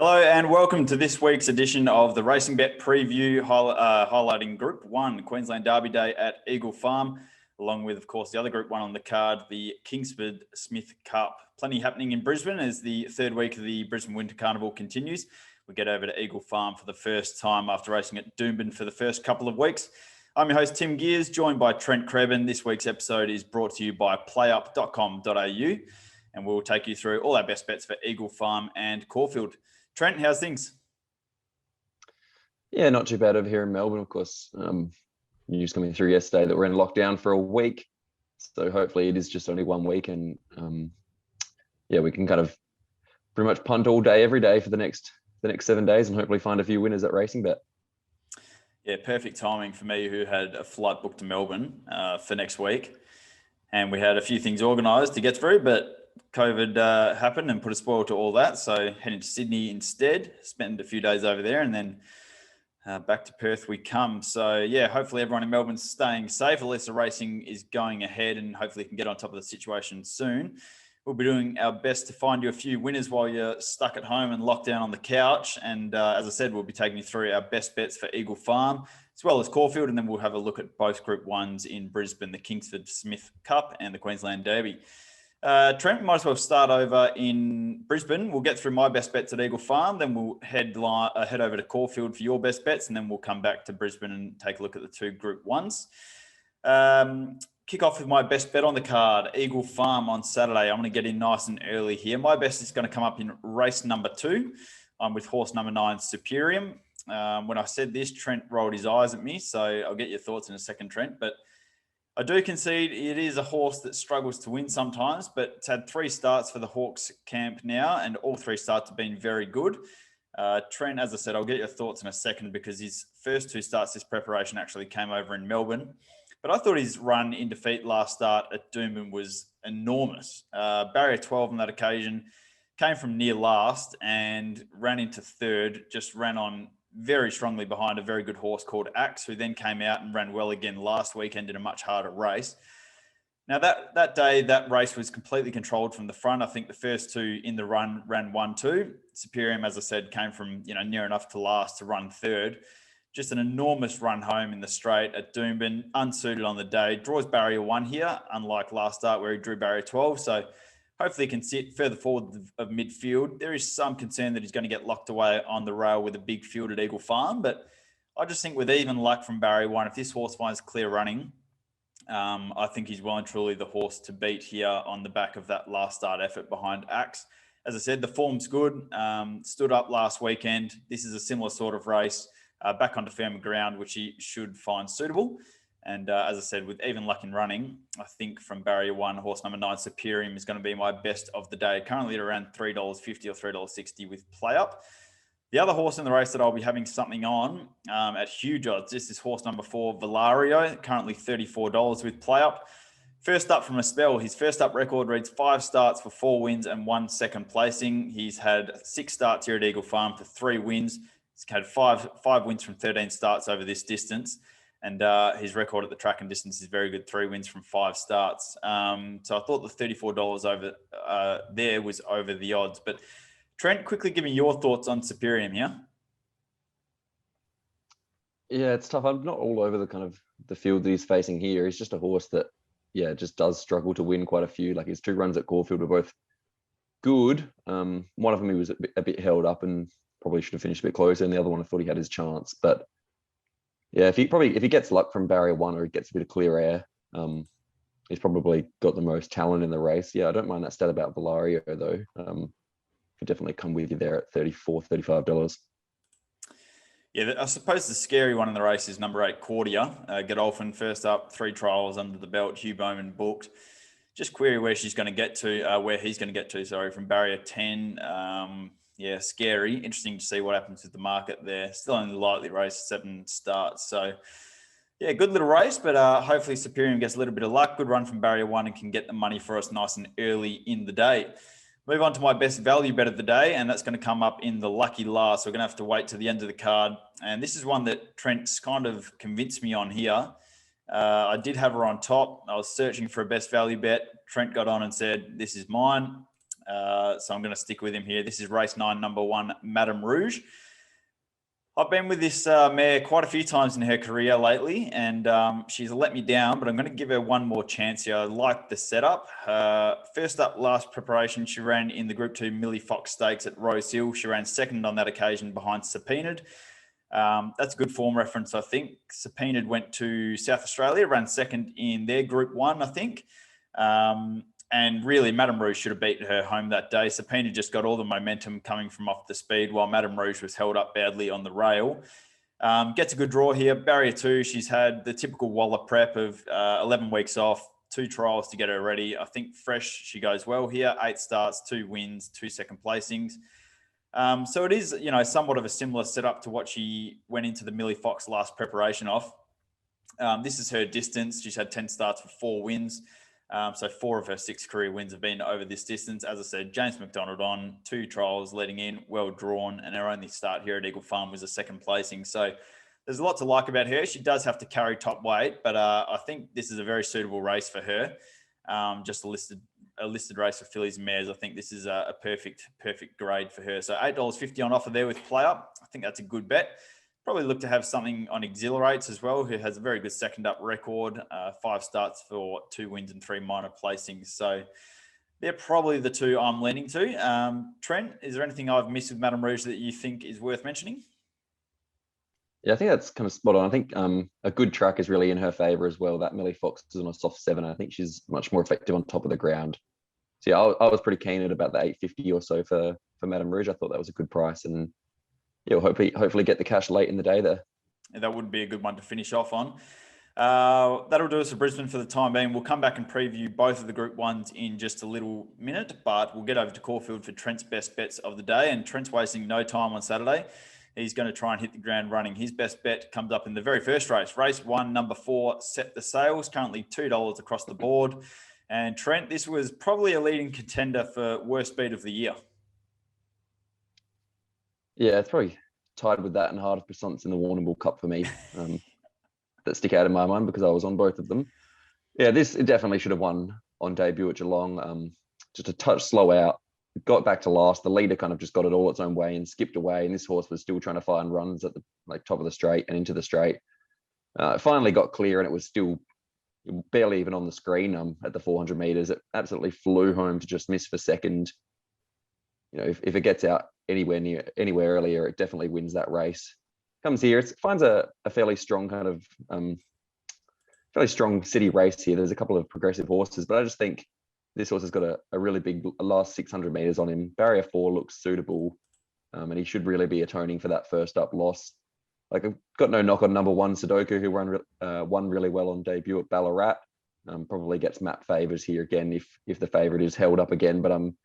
Hello and welcome to this week's edition of the RacingBet preview, highlighting Group 1, Queensland Derby Day at Eagle Farm, along with, of course, the other Group 1 on the card, the Kingsford-Smith Cup. Plenty happening in Brisbane as the third week of the Brisbane Winter Carnival continues. We get over to Eagle Farm for the first time after racing at Doomben for the first couple of weeks. I'm your host, Tim Geers, joined by Trent Crebbin. This week's episode is brought to you by playup.com.au, and we'll take you through all our best bets for Eagle Farm and Caulfield. Trent, how's things? Yeah, not too bad over here in Melbourne, of course. News coming through yesterday that we're in lockdown for a week. So hopefully it is just only 1 week. And we can kind of pretty much punt all day, every day for the next 7 days and hopefully find a few winners at RacingBet. Yeah, perfect timing for me who had a flight booked to Melbourne for next week. And we had a few things organised to get through, but COVID happened and put a spoil to all that. So heading to Sydney instead, spent a few days over there and then back to Perth we come. So yeah, hopefully everyone in Melbourne's staying safe. Alyssa Racing is going ahead and hopefully can get on top of the situation soon. We'll be doing our best to find you a few winners while you're stuck at home and locked down on the couch. And as I said, we'll be taking you through our best bets for Eagle Farm as well as Caulfield. And then we'll have a look at both Group 1s in Brisbane, the Kingsford-Smith Cup and the Queensland Derby. Trent, might as well start over in Brisbane. We'll get through my best bets at Eagle Farm, then we'll head over to Caulfield for your best bets, and then we'll come back to Brisbane and take a look at the two Group 1s. Kick off with my best bet on the card, Eagle Farm on Saturday. I'm going to get in nice and early here. My best is going to come up in race number 2. I'm with horse number 9, Superium. When I said this, Trent rolled his eyes at me, so I'll get your thoughts in a second, Trent, but I do concede it is a horse that struggles to win sometimes, but it's had 3 starts for the Hawks camp now, and all 3 starts have been very good. Trent, as I said, I'll get your thoughts in a second because his first 2 starts this preparation actually came over in Melbourne. But I thought his run in defeat last start at Doomben was enormous. Barrier 12 on that occasion, came from near last and ran into third, just ran on very strongly behind a very good horse called Axe, who then came out and ran well again last weekend in a much harder race. Now that day, that race was completely controlled from the front. I think the first 2 in the run ran 1-2. Superium, as I said, came from near enough to last to run third. Just an enormous run home in the straight at Doomben, unsuited on the day. Draws barrier 1 here, unlike last start where he drew barrier 12. So hopefully he can sit further forward of midfield. There is some concern that he's going to get locked away on the rail with a big field at Eagle Farm. But I just think with even luck from barrier 1, if this horse finds clear running, I think he's well and truly the horse to beat here on the back of that last start effort behind Axe. As I said, the form's good. Stood up last weekend. This is a similar sort of race. Back onto firmer ground, which he should find suitable. And as I said, with even luck in running, I think from barrier 1, horse number 9, Superium, is going to be my best of the day. Currently at around $3.50 or $3.60 with play up. The other horse in the race that I'll be having something on at huge odds, this is horse number 4, Valario, currently $34 with play up. First up from a spell, his first up record reads 5 starts for 4 wins and 1 second placing. He's had 6 starts here at Eagle Farm for 3 wins. He's had five wins from 13 starts over this distance. And his record at the track and distance is very good, 3 wins from 5 starts. So I thought the $34 over there was over the odds. But Trent, quickly give me your thoughts on Superium here. Yeah, it's tough. I'm not all over the kind of the field that he's facing here. He's just a horse that, just does struggle to win quite a few. Like his 2 runs at Caulfield were both good. One of them he was a bit held up and probably should have finished a bit closer. And the other one I thought he had his chance. But yeah, if he gets luck from barrier 1 or he gets a bit of clear air, he's probably got the most talent in the race. Yeah, I don't mind that stat about Valario though. Could definitely come with you there at $34, $35. Yeah, I suppose the scary one in the race is number 8, Cordia. Godolphin first up, 3 trials under the belt. Hugh Bowman booked. Just query where he's going to get to, from barrier 10. Yeah, scary. Interesting to see what happens with the market there. Still only lightly raced, 7 starts. So, yeah, good little race, but hopefully Superium gets a little bit of luck. Good run from barrier 1 and can get the money for us nice and early in the day. Move on to my best value bet of the day, and that's going to come up in the lucky last. So we're going to have to wait to the end of the card. And this is one that Trent's kind of convinced me on here. I did have her on top. I was searching for a best value bet. Trent got on and said, this is mine. So I'm going to stick with him here. This is race 9, number 1, Madame Rouge. I've been with this mare quite a few times in her career lately, and she's let me down, but I'm going to give her one more chance here. I like the setup. First up, last preparation, she ran in the Group 2 Millie Fox Stakes at Rose Hill. She ran second on that occasion behind Subpoenaed. That's a good form reference, I think. Subpoenaed went to South Australia, ran second in their Group 1, I think. And really, Madame Rouge should have beaten her home that day. Subpoenaed just got all the momentum coming from off the speed, while Madame Rouge was held up badly on the rail. Gets a good draw here. Barrier 2, she's had the typical Waller prep of 11 weeks off, 2 trials to get her ready. I think fresh, she goes well here. 8 starts, 2 wins, 2 second placings. So it is, somewhat of a similar setup to what she went into the Millie Fox last preparation off. This is her distance. She's had 10 starts for 4 wins. So 4 of her 6 career wins have been over this distance. As I said, James McDonald on 2 trials leading in, well drawn, and her only start here at Eagle Farm was a second placing. So there's a lot to like about her. She does have to carry top weight, but I think this is a very suitable race for her. Just a listed race for fillies and mares. I think this is a perfect grade for her. So $8.50 on offer there with Play Up. I think that's a good bet. Probably look to have something on Exhilarates as well, who has a very good second up record, 5 starts for 2 wins and 3 minor placings. So they're probably the 2 I'm leaning to. Trent, is there anything I've missed with Madame Rouge that you think is worth mentioning? Yeah, I think that's kind of spot on. I think a good track is really in her favour as well. That Millie Fox is on a soft 7. I think she's much more effective on top of the ground. So yeah, I was pretty keen at about the $8.50 or so for Madame Rouge. I thought that was a good price, and yeah, we'll hopefully get the cash late in the day there. Yeah, that would be a good one to finish off on. That'll do us for Brisbane for the time being. We'll come back and preview both of the Group 1s in just a little minute, but we'll get over to Caulfield for Trent's best bets of the day. And Trent's wasting no time on Saturday. He's going to try and hit the ground running. His best bet comes up in the very first race. Race 1, number 4, Set the Sails, currently $2 across the board. And Trent, this was probably a leading contender for worst beat of the year. Yeah, it's probably tied with that and Heart of Passance in the Warrnambool Cup for me. That stick out in my mind because I was on both of them. Yeah, it definitely should have won on debut at Geelong. Just a touch slow out. Got back to last. The leader kind of just got it all its own way and skipped away. And this horse was still trying to find runs at the top of the straight and into the straight. It finally got clear, and it was still barely even on the screen at the 400 meters. It absolutely flew home to just miss for second. If it gets out anywhere earlier, it definitely wins that race. Comes here, it finds a fairly strong kind of fairly strong city race here. There's a couple of progressive horses, but I just think this horse has got a really big last 600 meters on him. Barrier 4 looks suitable, and he should really be atoning for that first up loss. I've got no knock on number 1 Sudoku, who won really well on debut at Ballarat. Probably gets map favours here again if the favourite is held up again, but I'm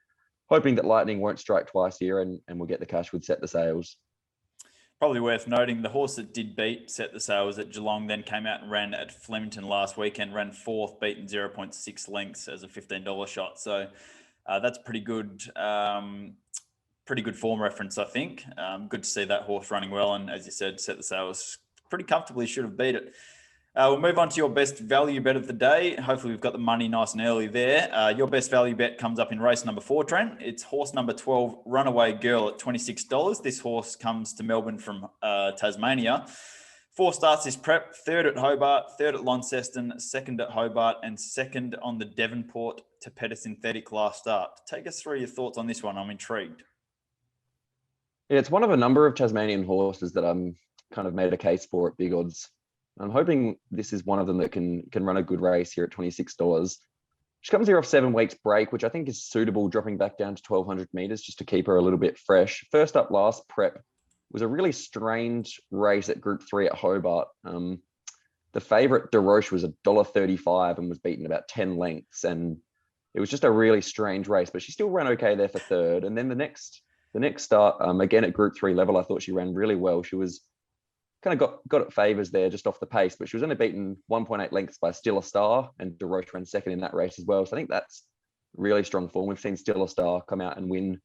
hoping that Lightning won't strike twice here and we'll get the cash with Set the Sails. Probably worth noting, the horse that did beat Set the Sails at Geelong then came out and ran at Flemington last weekend, ran 4th, beaten 0.6 lengths as a $15 shot. So that's pretty good form reference, I think. Good to see that horse running well. And as you said, Set the Sails pretty comfortably should have beat it. We'll move on to your best value bet of the day. Hopefully we've got the money nice and early there. Your best value bet comes up in race number 4, Trent. It's horse number 12, Runaway Girl at $26. This horse comes to Melbourne from Tasmania. 4 starts this prep: 3rd at Hobart, 3rd at Launceston, 2nd at Hobart, and 2nd on the Devonport to Petty Synthetic last start. Take us through your thoughts on this one. I'm intrigued. Yeah, it's one of a number of Tasmanian horses that I'm kind of made a case for at big odds. I'm hoping this is one of them that can run a good race here at $26. She comes here off 7 weeks break, which I think is suitable, dropping back down to 1,200 meters just to keep her a little bit fresh. First up last prep was a really strange race at Group 3 at Hobart. The favourite, DeRoche, was $1.35 and was beaten about 10 lengths. And it was just a really strange race, but she still ran okay there for 3rd. And then the next start, again at Group 3 level, I thought she ran really well. She was kind of got it favours there just off the pace, but she was only beaten 1.8 lengths by Still a Star, and DeRoche ran 2nd in that race as well. So I think that's really strong form. We've seen Still a Star come out and win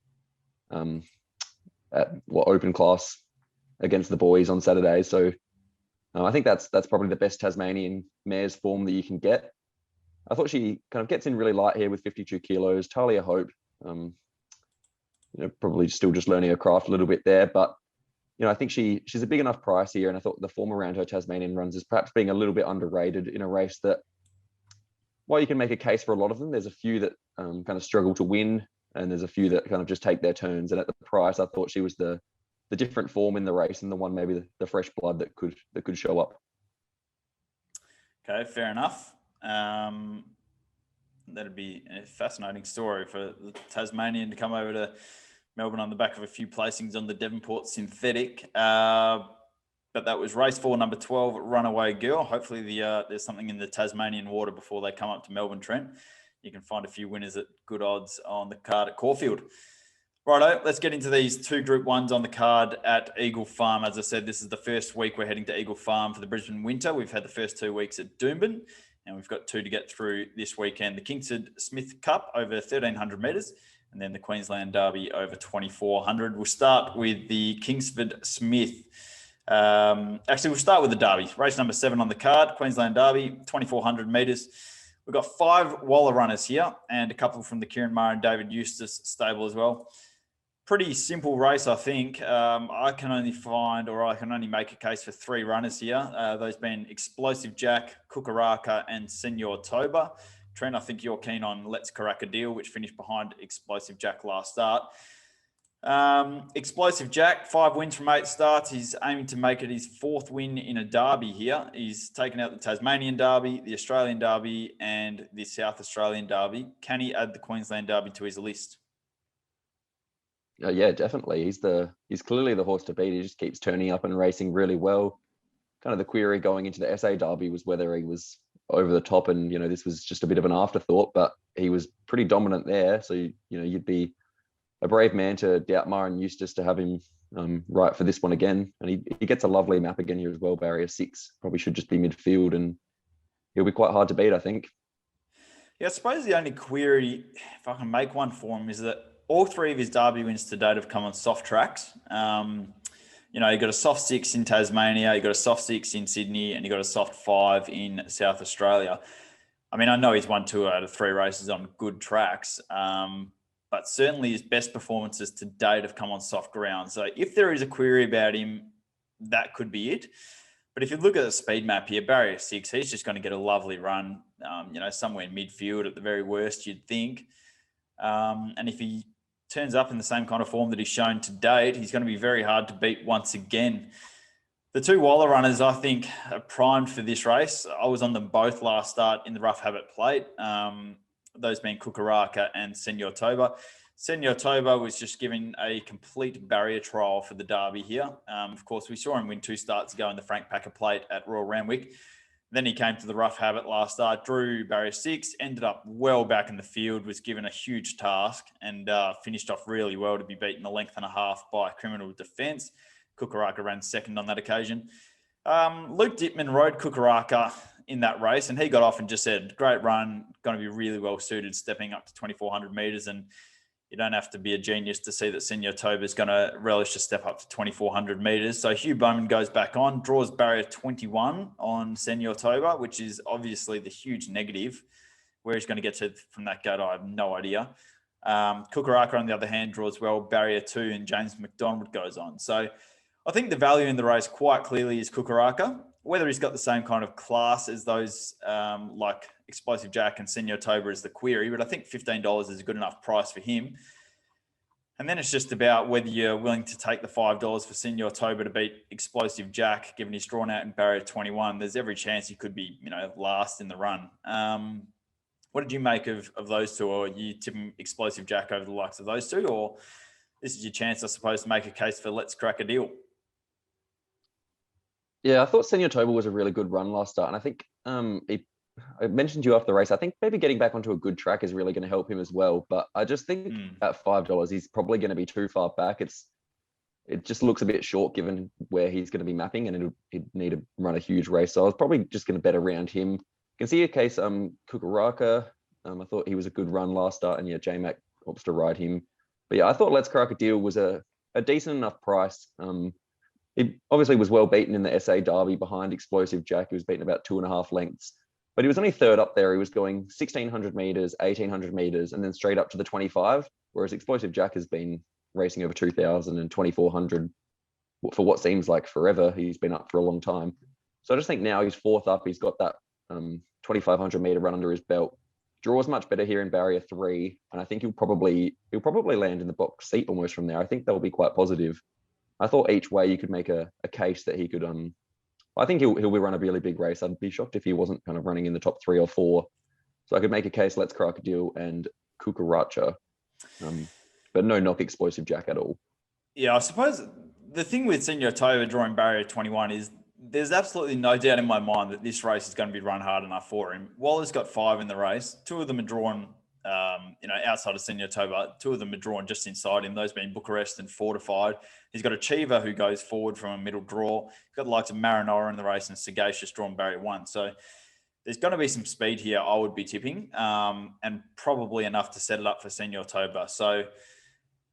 at open class against the boys on Saturday. So I think that's probably the best Tasmanian mare's form that you can get. I thought she kind of gets in really light here with 52 kilos. Talia Hope probably still just learning her craft a little bit there. But, I think she's a big enough price here. And I thought the form around her Tasmanian runs is perhaps being a little bit underrated in a race that, while you can make a case for a lot of them, there's a few that kind of struggle to win, and there's a few that kind of just take their turns. And at the price, I thought she was the different form in the race, and the one maybe the fresh blood that could show up. Okay, fair enough. That'd be a fascinating story for the Tasmanian to come over to Melbourne on the back of a few placings on the Devonport synthetic. But that was race 4, number 12, Runaway Girl. Hopefully there's something in the Tasmanian water before they come up to Melbourne, Trent. You can find a few winners at good odds on the card at Caulfield. Righto, let's get into these 2 Group 1s on the card at Eagle Farm. As I said, this is the first week we're heading to Eagle Farm for the Brisbane Winter. We've had the first 2 weeks at Doomben, and we've got 2 to get through this weekend. The Kingsford-Smith Cup over 1,300 metres, and then the Queensland Derby over 2,400. We'll start with the Kingsford-Smith. Actually, we'll start with the Derby. Race number 7 on the card, Queensland Derby, 2,400 metres. We've got 5 Waller runners here and a couple from the Kieran Maher and David Eustace stable as well. Pretty simple race, I think. I can only make a case for 3 runners here. Those being Explosive Jack, Kukaraka, and Senor Toba. Trent, I think you're keen on Let's Crack a Deal, which finished behind Explosive Jack last start. Explosive Jack, 5 wins from 8 starts. He's aiming to make it his 4th win in a derby here. He's taken out the Tasmanian Derby, the Australian Derby, and the South Australian Derby. Can he add the Queensland Derby to his list? Yeah, definitely. He's clearly the horse to beat. He just keeps turning up and racing really well. Kind of the query going into the SA Derby was whether he was over the top, and this was just a bit of an afterthought, but he was pretty dominant there. So you'd be a brave man to doubt Maher and Eustace to have him right for this one again. And he gets a lovely map again here as well, barrier 6. Probably should just be midfield, and he'll be quite hard to beat, I think. Yeah, I suppose the only query, if I can make one for him, is that all 3 of his Derby wins to date have come on soft tracks. He got a soft 6 in Tasmania, he got a soft 6 in Sydney, and he got a soft 5 in South Australia. I mean, I know he's won 2 out of 3 races on good tracks, but certainly his best performances to date have come on soft ground. So if there is a query about him, that could be it. But if you look at the speed map here, barrier 6, he's just going to get a lovely run, somewhere in midfield at the very worst, you'd think. And if he turns up in the same kind of form that he's shown to date, he's going to be very hard to beat once again. The 2 Waller runners, I think, are primed for this race. I was on them both last start in the Rough Habit Plate, those being Kukaraka and Senor Toba. Senor Toba was just given a complete barrier trial for the Derby here. Of course, we saw him win 2 starts ago in the Frank Packer Plate at Royal Randwick. Then he came to the Rough Habit last start, drew barrier 6, ended up well back in the field, was given a huge task, and finished off really well to be beaten a length and a half by Criminal Defence. Kukaraka ran second on that occasion. Luke Dittman rode Kukaraka in that race, and he got off and just said, great run, going to be really well suited, stepping up to 2,400 metres. And you don't have to be a genius to see that Senor Toba is going to relish a step up to 2,400 metres. So Hugh Bowman goes back on, draws barrier 21 on Senor Toba, which is obviously the huge negative. Where he's going to get to from that gate, I have no idea. Kukaraka, on the other hand, draws well, barrier 2, and James McDonald goes on. So I think the value in the race quite clearly is Kukaraka. Whether he's got the same kind of class as those like Explosive Jack and Senor Toba is the query, but I think $15 is a good enough price for him. And then it's just about whether you're willing to take the $5 for Senor Toba to beat Explosive Jack, given he's drawn out in barrier 21. There's every chance he could be, last in the run. What did you make of those 2? Or are you tipping Explosive Jack over the likes of those 2? Or this is your chance, I suppose, to make a case for Let's Crack a Deal? Yeah, I thought Senor Toba was a really good run last start. And I think I mentioned to you after the race, I think maybe getting back onto a good track is really going to help him as well. But I just think at $5, he's probably going to be too far back. It just looks a bit short given where he's going to be mapping, and he'd need to run a huge race. So I was probably just going to bet around him. You can see a case, Kukaraka. I thought he was a good run last start, and yeah, J-Mac opts to ride him. But yeah, I thought Let's Crack a Deal was a decent enough price. He obviously was well beaten in the SA Derby behind Explosive Jack. He was beaten about 2.5 lengths, but he was only 3rd up there. He was going 1,600 metres, 1,800 metres, and then straight up to the 25, whereas Explosive Jack has been racing over 2,000 and 2,400 for what seems like forever. He's been up for a long time. So I just think now he's fourth up. He's got that 2,500 meter run under his belt. Draws much better here in barrier 3, and I think he'll probably land in the box seat almost from there. I think that'll be quite positive. I thought each way you could make a case that he could. I think he'll run a really big race. I'd be shocked if he wasn't kind of running in the top 3 or 4. So I could make a case. Let's Crocodile and Kukaracha, but no knock Explosive Jack at all. Yeah, I suppose the thing with Senor Toba drawing barrier 21 is there's absolutely no doubt in my mind that this race is going to be run hard enough for him. Waller's got 5 in the race. 2 of them are drawn, outside of Senor Toba. 2 of them are drawn just inside him, those being Bucharest and Fortified. He's got Achiever who goes forward from a middle draw. He's got the likes of Marinora in the race and Sagacious drawn barrier 1. So there's going to be some speed here, I would be tipping, and probably enough to set it up for Senor Toba. So,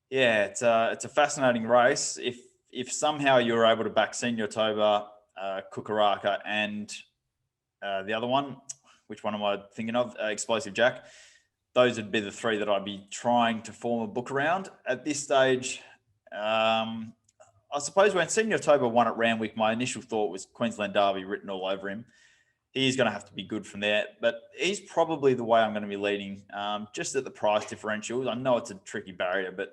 yeah, it's a fascinating race. If somehow you're able to back Senor Toba, Kukaraka, and the other one, which one am I thinking of? Explosive Jack. Those would be the 3 that I'd be trying to form a book around. At this stage, I suppose when Senor Toba won at Randwick, my initial thought was Queensland Derby written all over him. He's going to have to be good from there, but he's probably the way I'm going to be leading, just at the price differentials. I know it's a tricky barrier, but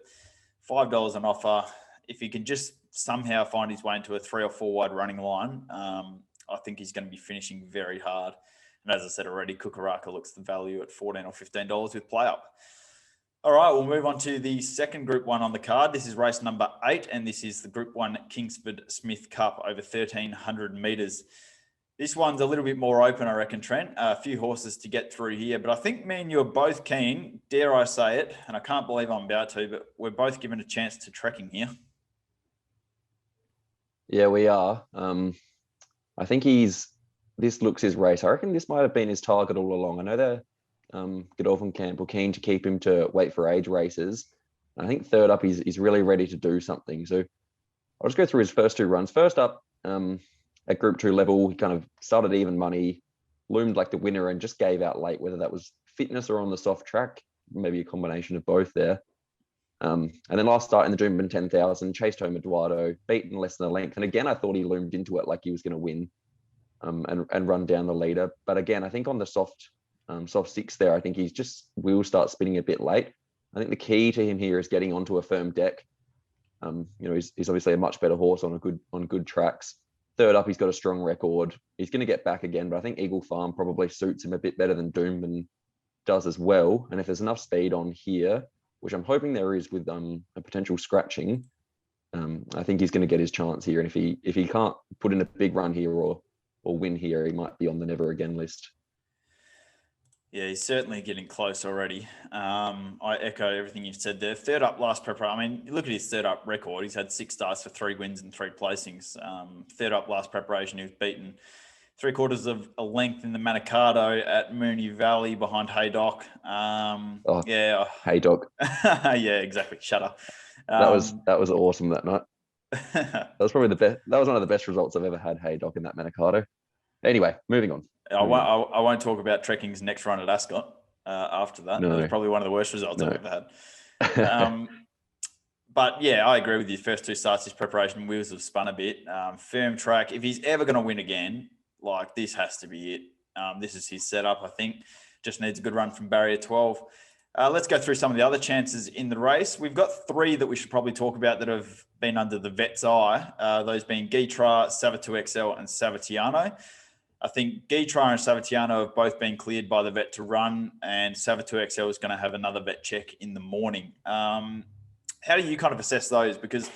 $5 an offer. If he can just somehow find his way into a 3 or 4 wide running line, I think he's going to be finishing very hard. And as I said already, Kukaraka looks the value at $14 or $15 with play up. All right, we'll move on to the second Group 1 on the card. This is race number 8, and this is the Group 1 Kingsford-Smith Cup over 1,300 metres. This one's a little bit more open, I reckon, Trent. A few horses to get through here, but I think me and you are both keen, dare I say it, and I can't believe I'm about to, but we're both given a chance to trekking here. Yeah, we are. I think this looks his race. I reckon this might have been his target all along. I know they're Godolphin Camp were keen to keep him to wait for age races. And I think third up, he's really ready to do something. So I'll just go through his first 2 runs. First up, at Group 2 level, he kind of started even money, loomed like the winner, and just gave out late, whether that was fitness or on the soft track, maybe a combination of both there. And then last start in the Doomben 10,000, chased home Eduardo, beaten less than a length. And again, I thought he loomed into it like he was going to win and run down the leader. But again, I think on the soft 6 there, I think he's just will start spinning a bit late. I think the key to him here is getting onto a firm deck. He's obviously a much better horse on good tracks. Third up, he's got a strong record. He's going to get back again, but I think Eagle Farm probably suits him a bit better than Doomben does as well. And if there's enough speed on here, which I'm hoping there is with a potential scratching, I think he's going to get his chance here. And if he can't put in a big run here or win here, he might be on the never again list. Yeah, he's certainly getting close already. I echo everything you've said there. Third up last preparation. I mean, look at his third up record. He's had 6 starts for 3 wins and 3 placings. Third up last preparation, he was beaten 3/4 of a length in the Manikato at Moonee Valley behind Haydock. Yeah. Haydock. Yeah, exactly. Shut up. That was awesome that night. That was probably the best. That was one of the best results I've ever had. Haydock in that Manikato. Anyway, moving on. I won't talk about Trekking's next run at Ascot after that. No. That was probably one of the worst results I've ever had. But yeah, I agree with you. First 2 starts, his preparation wheels have spun a bit. Firm track. If he's ever going to win again, like this has to be it. This is his setup, I think. Just needs a good run from barrier 12. Let's go through some of the other chances in the race. We've got 3 that we should probably talk about that have been under the vet's eye. Those being Guitra, Savatu XL, and Savatiano. I think Guitra and Savatiano have both been cleared by the vet to run, and Savatu XL is going to have another vet check in the morning. How do you kind of assess those? Because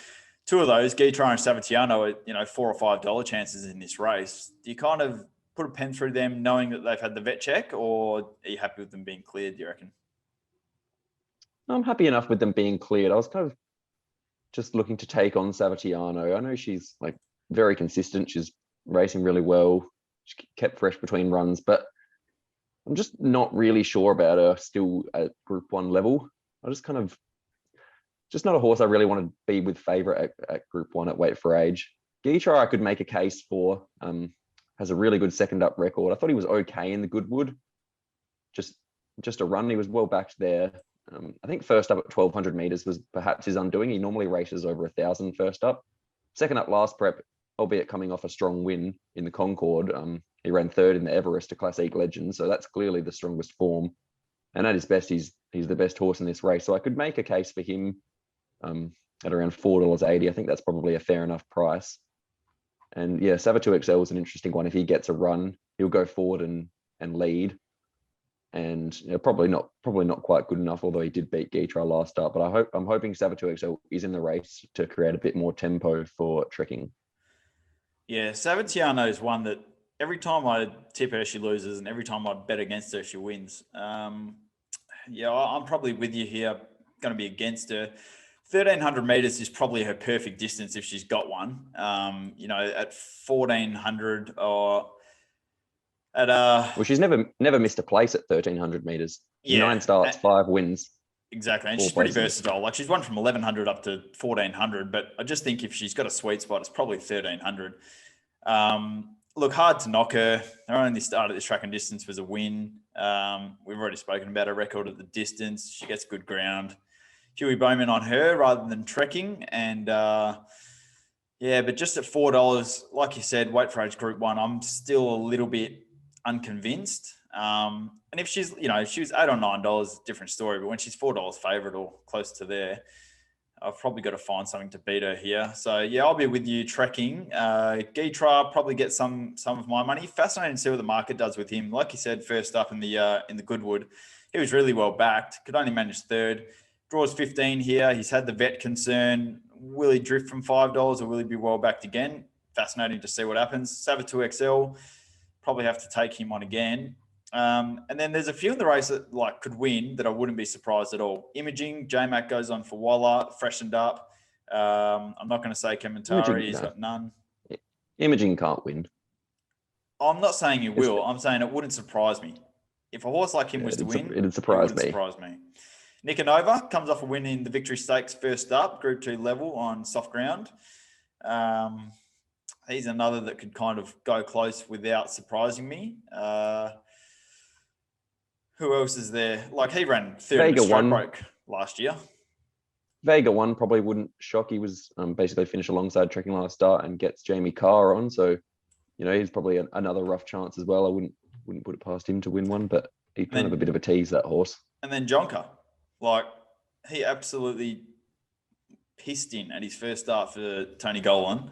2 of those, Guitra and Savatiano, are $4 or $5 chances in this race. Do you kind of put a pen through them knowing that they've had the vet check, or are you happy with them being cleared, do you reckon? I'm happy enough with them being cleared. I was kind of just looking to take on Savatiano. I know she's like very consistent. She's racing really well. She kept fresh between runs, but I'm just not really sure about her still at Group 1 level. I just kind of, just not a horse I really want to be with favourite at Group 1 at weight for age. Guitra I could make a case for, has a really good second up record. I thought he was okay in the Goodwood. Just a run, he was well backed there. I think first up at 1200 meters was perhaps his undoing. He normally races over 1,000 first up. Second up last prep, albeit coming off a strong win in the Concord. He ran third in the Everest, a Class E legend. So that's clearly the strongest form. And at his best, he's the best horse in this race. So I could make a case for him at around $4.80. I think that's probably a fair enough price. And yeah, Savatoux XL is an interesting one. If he gets a run, he'll go forward and lead. And probably not quite good enough, although he did beat Geetra last start. But I'm hoping Savatoux XL is in the race to create a bit more tempo for trekking. Yeah, Savatiano is one that every time I tip her, she loses, and every time I bet against her, she wins. Yeah, I'm probably with you here. Going to be against her. 1,300 meters is probably her perfect distance if she's got one. At 1,400 or at well, she's never missed a place at 1,300 meters. Yeah, 9 starts, 5 wins. Exactly, and she's pretty versatile. Like she's won from 1,100 up to 1,400, but I just think if she's got a sweet spot, it's probably 1,300. Look, hard to knock her. Her only start at this track and distance was a win. We've already spoken about her record at the distance. She gets good ground. Huey Bowman on her rather than trekking. And but just at $4, like you said, weight for age group 1, I'm still a little bit unconvinced. And if she's, if she was $8 or $9, different story. But when she's $4 favourite or close to there, I've probably got to find something to beat her here. So yeah, I'll be with you trekking. Geetra probably get some of my money. Fascinating to see what the market does with him. Like you said, first up in the Goodwood, he was really well backed. Could only manage third. Draws 15 here. He's had the vet concern. Will he drift from $5 or will he be well backed again? Fascinating to see what happens. Savatoux XL, probably have to take him on again. And then there's a few in the race that could win that I wouldn't be surprised at all. Imaging, J-Mac goes on for Waller, freshened up. I'm not going to say Kementari, he's got none. Imaging can't win. I'm not saying he will. I'm saying it wouldn't surprise me. If a horse like him was to win, it'd surprise me. Nicanova comes off a win in the Victory Stakes first up, Group 2 level on soft ground. He's another that could kind of go close without surprising me. Who else is there? He ran third in the stroke break last year. Vega 1 probably wouldn't shock. He was basically finished alongside trekking last start and gets Jamie Carr on. So, he's probably another rough chance as well. I wouldn't put it past him to win one, but he's kind of a bit of a tease, that horse. And then Jonker. He absolutely pissed in at his first start for Tony Golan.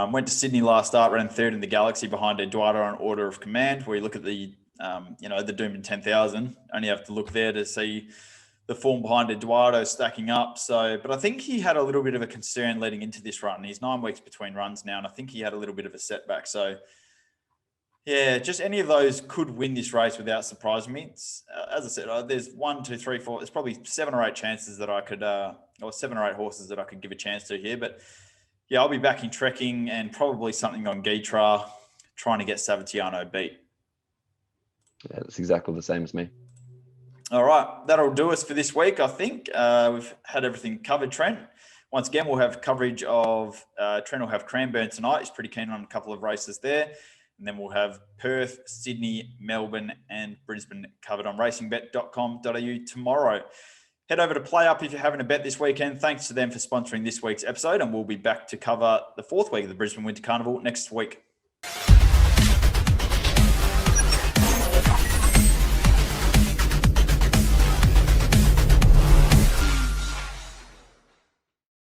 Went to Sydney last start, ran third in the Galaxy behind Eduardo on order of command, where you look at the Doomben 10,000. Only have to look there to see the form behind Eduardo stacking up. So, but I think he had a little bit of a concern leading into this run. He's 9 weeks between runs now, and I think he had a little bit of a setback. So, yeah, just any of those could win this race without surprising me. As I said, there's 1, 2, 3, 4. There's probably 7 or 8 chances that I could, or 7 or 8 horses that I could give a chance to here. But yeah, I'll be back in trekking and probably something on Geetra, trying to get Savatiano beat. Yeah, that's exactly the same as me. All right, that'll do us for this week, I think. We've had everything covered, Trent. Once again, we'll have coverage of Trent will have Cranbourne tonight. He's pretty keen on a couple of races there. And then we'll have Perth, Sydney, Melbourne, and Brisbane covered on racingbet.com.au tomorrow. Head over to PlayUp if you're having a bet this weekend. Thanks to them for sponsoring this week's episode. And we'll be back to cover the 4th week of the Brisbane Winter Carnival next week.